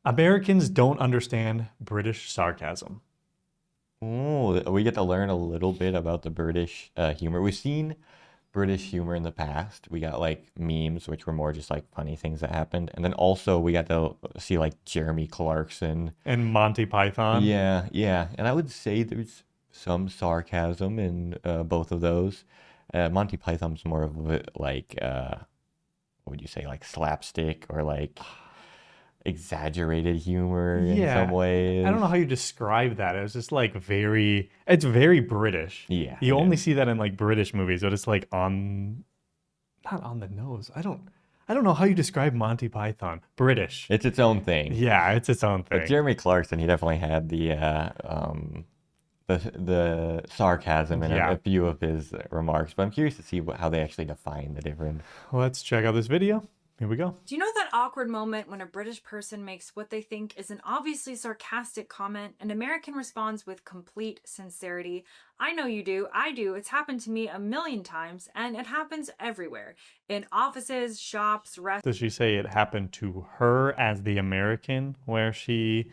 Americans don't understand British sarcasm. Oh, we get to learn a little bit about the British humor. We've seen British humor in the past. We got like memes, which were more just like funny things that happened. And then also we got to see like Jeremy Clarkson. And Monty Python. Yeah, yeah. And I would say there's some sarcasm in both of those. Monty Python's more of what would you say, like slapstick or like exaggerated humor in some Yeah, I don't know ways. how you describe that. It's just like it's very British. Yeah, You it only is. see that in like British movies, but it's like not on the nose. I don't know how you describe Monty Python. British. It's its own thing. Yeah, it's its own But thing. Jeremy Clarkson, he definitely had the sarcasm in a Yeah. few of his remarks. But I'm curious to see how they actually define the different. Let's check out this video. Here we go. Do you know that awkward moment when a British person makes what they think is an obviously sarcastic comment and American responds with complete sincerity? I know you do. I do. It's happened to me a million times, and it happens everywhere. In offices, shops, restaurants. Does she say it happened to her as the American, where she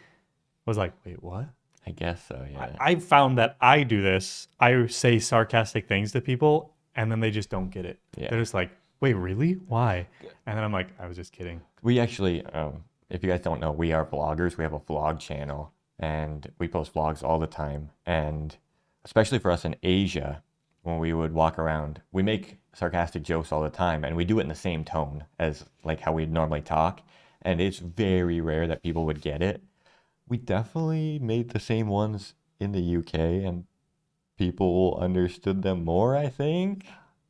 was like, wait, what? I guess so, yeah. I found that I do this. I say sarcastic things to people, and then they just don't get it. Yeah. They're just like, wait, really? Why? And then I'm like, I was just kidding. We actually, if you guys don't know, we are vloggers. We have a vlog channel, and we post vlogs all the time. And especially for us in Asia, when we would walk around, we make sarcastic jokes all the time, and we do it in the same tone as like how we normally talk. And it's very rare that people would get it. We definitely made the same ones in the UK, and people understood them more, I think.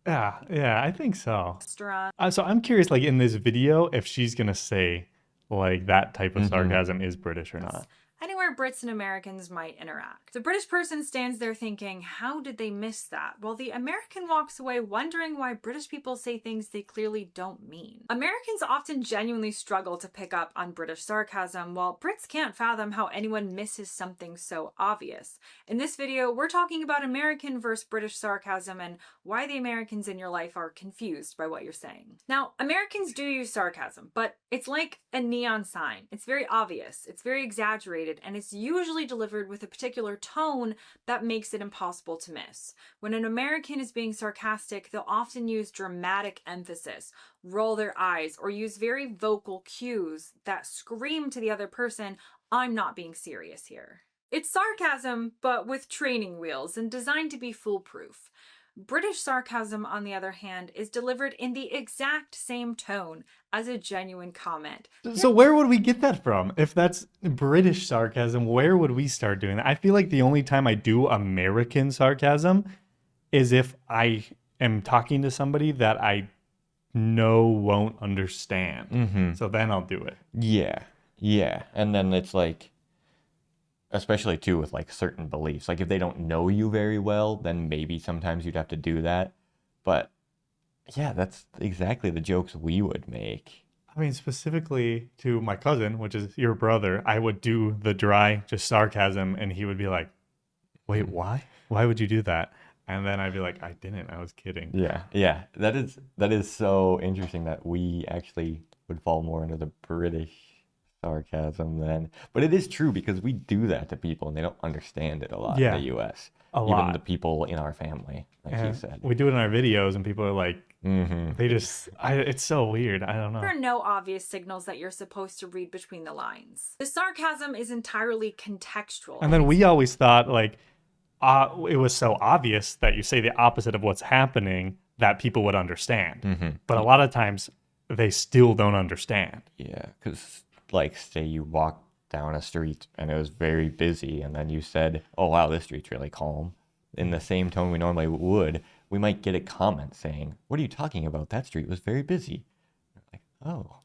Yeah, I think so. So I'm curious, like in this video, if she's gonna say like that type of sarcasm is British or not. Anywhere Brits and Americans might interact. The British person stands there thinking, how did they miss that? While the American walks away wondering why British people say things they clearly don't mean. Americans often genuinely struggle to pick up on British sarcasm, while Brits can't fathom how anyone misses something so obvious. In this video, we're talking about American versus British sarcasm and why the Americans in your life are confused by what you're saying. Now, Americans do use sarcasm, but it's like a neon sign. It's very obvious, it's very exaggerated, and it's usually delivered with a particular tone that makes it impossible to miss. When an American is being sarcastic, they'll often use dramatic emphasis, roll their eyes, or use very vocal cues that scream to the other person, I'm not being serious here. It's sarcasm, but with training wheels and designed to be foolproof. British sarcasm, on the other hand, is delivered in the exact same tone as a genuine comment. So where would we get that from? If that's British sarcasm, where would we start doing that? I feel like the only time I do American sarcasm is if I am talking to somebody that I know won't understand. So then I'll do it. Yeah, yeah. And then it's like, especially too with like certain beliefs. Like if they don't know you very well, then maybe sometimes you'd have to do that. But yeah, that's exactly the jokes we would make. I mean, specifically to my cousin, which is your brother, I would do the dry, just sarcasm, and he would be like, wait, why? Why would you do that? And then I'd be like, I didn't, I was kidding. Yeah, yeah. That is so interesting that we actually would fall more into the British sarcasm then. But it is true because we do that to people and they don't understand it a lot Yeah, in the US. a Even lot. the people in our family, like you And said. we do it in our videos, and people are like, it's so weird. I don't There know. are no obvious signals that you're supposed to read between the lines. The sarcasm is entirely contextual. And then we always thought like it was so obvious that you say the opposite of what's happening that people would understand. But a lot of times they still don't understand. Yeah, because like say you walk down a street and it was very busy and then you said, oh wow, this street's really calm. In the same tone we normally would, we might get a comment saying, what are you talking about? That street was very busy. Like, oh,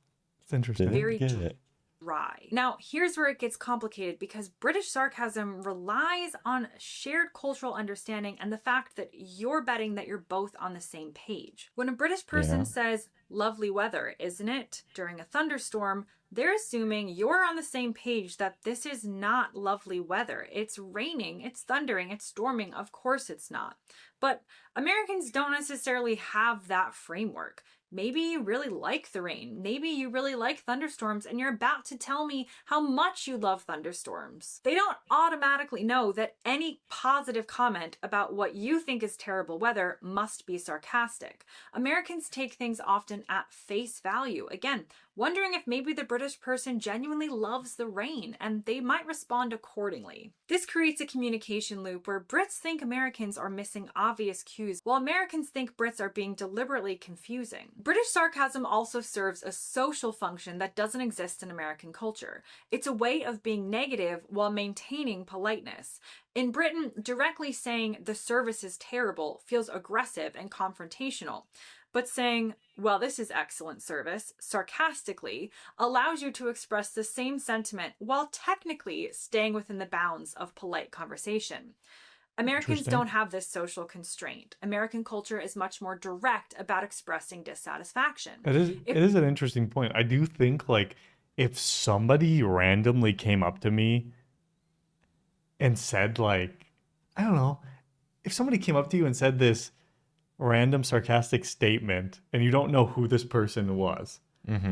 It's interesting. Very get it. dry. Now, here's where it gets complicated because British sarcasm relies on shared cultural understanding and the fact that you're betting that you're both on the same page. When a British person says, lovely weather, isn't it? During a thunderstorm, they're assuming you're on the same page that this is not lovely weather. It's raining, it's thundering, it's storming. Of course it's not. But Americans don't necessarily have that framework. Maybe you really like the rain. Maybe you really like thunderstorms and you're about to tell me how much you love thunderstorms. They don't automatically know that any positive comment about what you think is terrible weather must be sarcastic. Americans take things often at face value. Again, wondering if maybe the British person genuinely loves the rain and they might respond accordingly. This creates a communication loop where Brits think Americans are missing obvious cues, while Americans think Brits are being deliberately confusing. British sarcasm also serves a social function that doesn't exist in American culture. It's a way of being negative while maintaining politeness. In Britain, directly saying the service is terrible feels aggressive and confrontational. But saying, well, this is excellent service, sarcastically, allows you to express the same sentiment while technically staying within the bounds of polite conversation. Americans don't have this social constraint. American culture is much more direct about expressing dissatisfaction. It is an interesting point. I do think, like, if somebody randomly came up to me and said, like, I don't know, if somebody came up to you and said this random sarcastic statement and you don't know who this person was,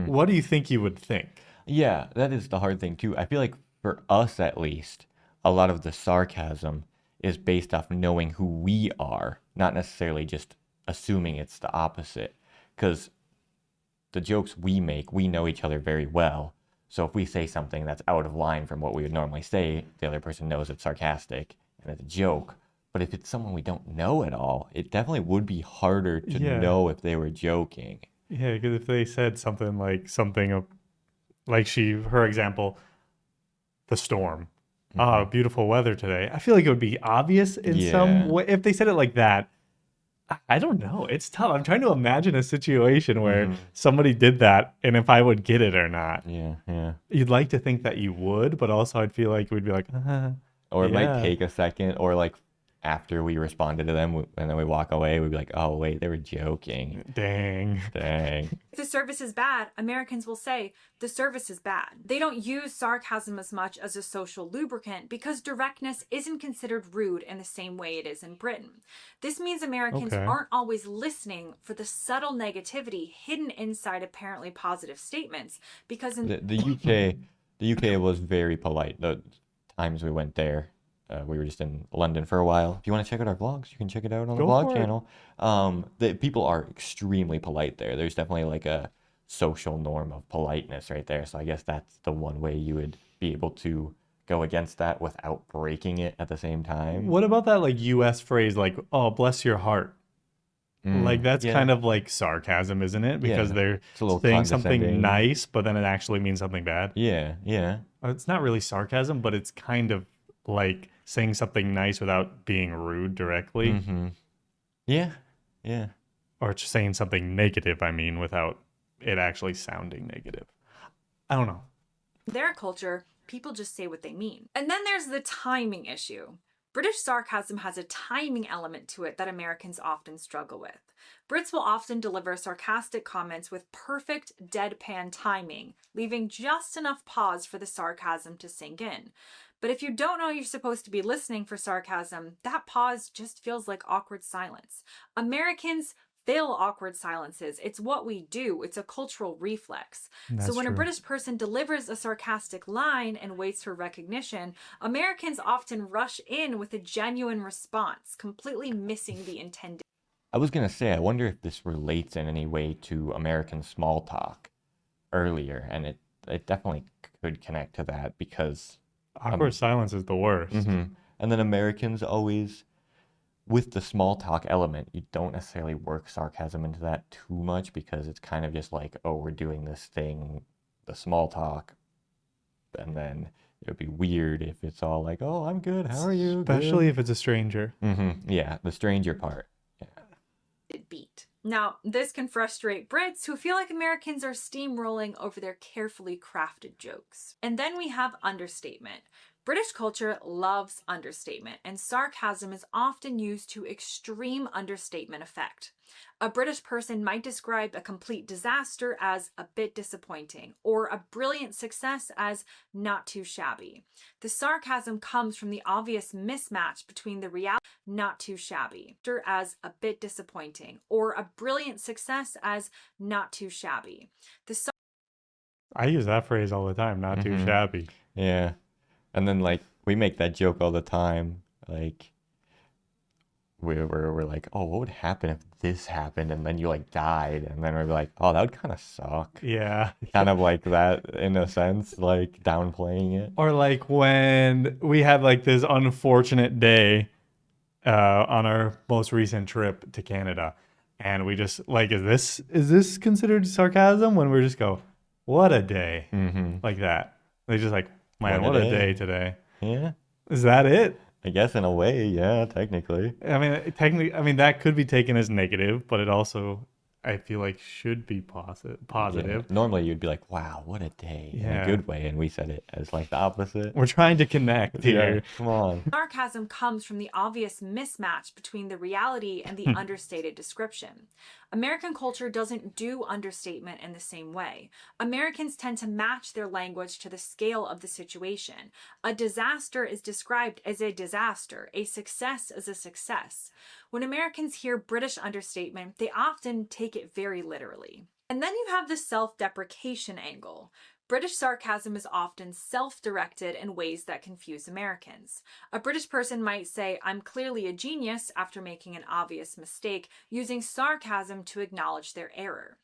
what do you think you would think? Yeah, that is the hard thing too. I feel like for us at least, a lot of the sarcasm is based off knowing who we are, not necessarily just assuming it's the opposite. Because the jokes we make, we know each other very well. So if we say something that's out of line from what we would normally say, the other person knows it's sarcastic and it's a joke. But if it's someone we don't know at all, it definitely would be harder to know if they were joking. Yeah, because if they said something like her example, the storm, beautiful weather today. I feel like it would be obvious in some way. If they said it like that, I don't know. It's tough. I'm trying to imagine a situation where somebody did that and if I would get it or not. Yeah. You'd like to think that you would, but also I'd feel like we'd be like, or it might take a second, or like after we responded to them and then we walk away, we'd be like, oh, wait, they were joking. Dang. If the service is bad, Americans will say, the service is bad. They don't use sarcasm as much as a social lubricant because directness isn't considered rude in the same way it is in Britain. This means Americans aren't always listening for the subtle negativity hidden inside apparently positive statements because in the UK was very polite. The times we went there, we were just in London for a while. If you want to check out our vlogs, you can check it out on the vlog channel. The people are extremely polite there. There's definitely like a social norm of politeness right there. So I guess that's the one way you would be able to go against that without breaking it at the same time. What about that like US phrase like, oh, bless your heart? Like that's kind of like sarcasm, isn't it? Because they're saying something nice, but then it actually means something bad. Yeah. It's not really sarcasm, but it's kind of like saying something nice without being rude directly. Yeah. Or just saying something negative, I mean, without it actually sounding negative. I don't know. Their culture, people just say what they mean. And then there's the timing issue. British sarcasm has a timing element to it that Americans often struggle with. Brits will often deliver sarcastic comments with perfect deadpan timing, leaving just enough pause for the sarcasm to sink in. But if you don't know you're supposed to be listening for sarcasm, that pause just feels like awkward silence. Americans fill awkward silences. It's what we do. It's a cultural reflex. So when a British person delivers a sarcastic line and waits for recognition, Americans often rush in with a genuine response, completely missing the intended. I was going to say, I wonder if this relates in any way to American small talk earlier, and it definitely could connect to that because awkward silence is the worst. And then Americans always, with the small talk element, you don't necessarily work sarcasm into that too much because it's kind of just like, oh, we're doing this thing, the small talk. And then it would be weird if it's all like, oh, I'm good. How are you? Especially if it's a stranger. Yeah, the stranger part. Beat. Now, this can frustrate Brits who feel like Americans are steamrolling over their carefully crafted jokes. And then we have understatement. British culture loves understatement, and sarcasm is often used to extreme understatement effect. A British person might describe a complete disaster as a bit disappointing, or a brilliant success as not too shabby. The sarcasm comes from the obvious mismatch between the reality not too shabby as a bit disappointing, or a brilliant success as not too shabby. I use that phrase all the time, not too shabby. Yeah. And then like we make that joke all the time. Like we're like, oh, what would happen if this happened and then you like died? And then we're like, oh, that would kind of suck. Yeah. Kind of like that in a sense, like downplaying it. Or like when we had like this unfortunate day on our most recent trip to Canada, and we just like, is this considered sarcasm when we just go, what a day, like that? They just like, man, what a day today. Yeah. Is that it? I guess in a way, yeah, technically. I mean, that could be taken as negative, but it also, I feel like, should be positive. Yeah. Normally you'd be like, wow, what a day, in a good way, and we said it as like the opposite. We're trying to connect here. Yeah, come on. Sarcasm comes from the obvious mismatch between the reality and the understated description. American culture doesn't do understatement in the same way. Americans tend to match their language to the scale of the situation. A disaster is described as a disaster, a success as a success. When Americans hear British understatement, they often take it very literally. And then you have the self-deprecation angle. British sarcasm is often self-directed in ways that confuse Americans. A British person might say, "I'm clearly a genius," after making an obvious mistake, using sarcasm to acknowledge their error.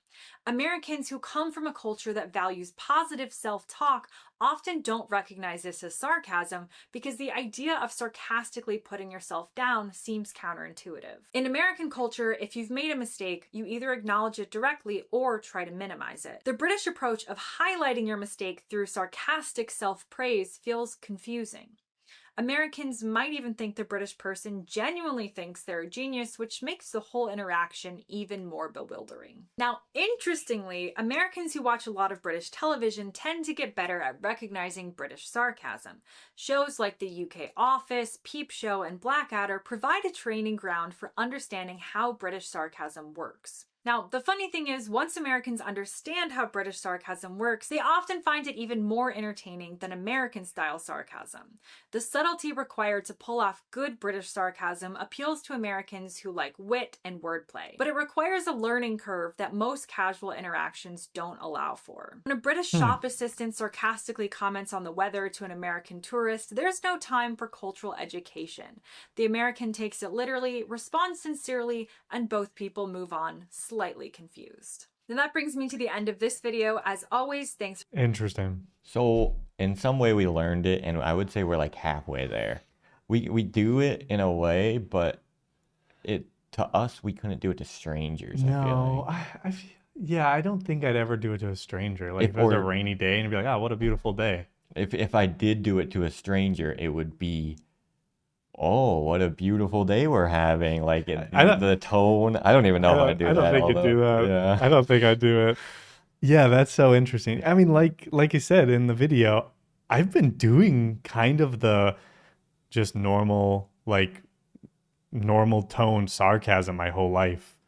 Americans who come from a culture that values positive self-talk often don't recognize this as sarcasm because the idea of sarcastically putting yourself down seems counterintuitive. In American culture, if you've made a mistake, you either acknowledge it directly or try to minimize it. The British approach of highlighting your mistake through sarcastic self-praise feels confusing. Americans might even think the British person genuinely thinks they're a genius, which makes the whole interaction even more bewildering. Now, interestingly, Americans who watch a lot of British television tend to get better at recognizing British sarcasm. Shows like The UK Office, Peep Show, and Blackadder provide a training ground for understanding how British sarcasm works. Now, the funny thing is, once Americans understand how British sarcasm works, they often find it even more entertaining than American-style sarcasm. The subtlety required to pull off good British sarcasm appeals to Americans who like wit and wordplay, but it requires a learning curve that most casual interactions don't allow for. When a British shop assistant sarcastically comments on the weather to an American tourist, there's no time for cultural education. The American takes it literally, responds sincerely, and both people move on, slightly confused. And that brings me to the end of this video. As always, thanks. Interesting. So in some way we learned it, and I would say we're like halfway there. We do it in a way, but it to us we couldn't do it to strangers. No, yeah, I don't think I'd ever do it to a stranger. Like if it was a rainy day and you'd be like, "Oh, what a beautiful day." If I did do it to a stranger, it would be, "Oh, what a beautiful day we're having!" Like the tone. I don't even know how to do that. I don't think you'd do that. Yeah. I don't think I'd do it. Yeah, that's so interesting. I mean, like you said in the video, I've been doing kind of the just normal tone sarcasm my whole life.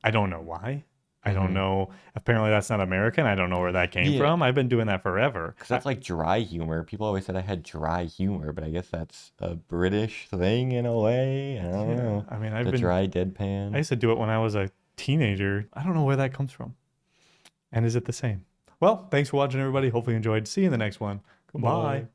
I don't know why. I don't know. Apparently that's not American. I don't know where that came from. I've been doing that forever. Because that's like dry humor. People always said I had dry humor, but I guess that's a British thing in a way. I don't know. I mean, the dry deadpan. I used to do it when I was a teenager. I don't know where that comes from. And is it the same? Well, thanks for watching, everybody. Hopefully you enjoyed. See you in the next one. Goodbye.